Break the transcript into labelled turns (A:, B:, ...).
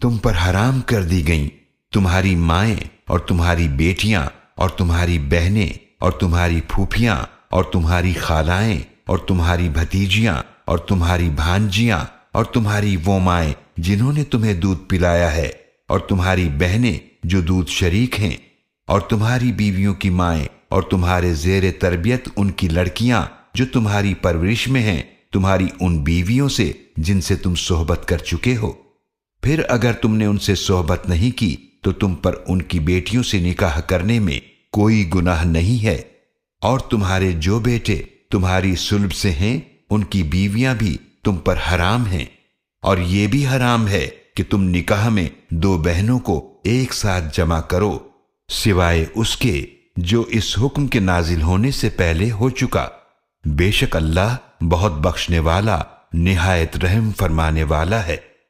A: तुम पर हराम कर दी गईं, तुम्हारी माएं और तुम्हारी बेटियां और तुम्हारी बहनें और तुम्हारी फूफियां और तुम्हारी खालाएं और तुम्हारी भतीजियां और तुम्हारी भांजियां और तुम्हारी वो माएं जिन्होंने तुम्हें दूध पिलाया है और तुम्हारी बहनें जो दूध शरीक हैं और तुम्हारी बीवियों की माएं और तुम्हारे जेर तरबियत उनकी लड़कियां जो तुम्हारी परवरिश में हैं, तुम्हारी उन बीवियों से जिनसे तुम सोहबत कर चुके हो। फिर अगर तुमने उनसे सोहबत नहीं की तो तुम पर उनकी बेटियों से निकाह करने में कोई गुनाह नहीं है। और तुम्हारे जो बेटे तुम्हारी सुल्ब से हैं उनकी बीवियां भी तुम पर हराम हैं। और ये भी हराम है कि तुम निकाह में दो बहनों को एक साथ जमा करो, सिवाय उसके जो इस हुक्म के नाजिल होने से पहले हो चुका। बेशक अल्लाह बहुत बख्शने वाला, निहायत रहम फरमाने वाला है।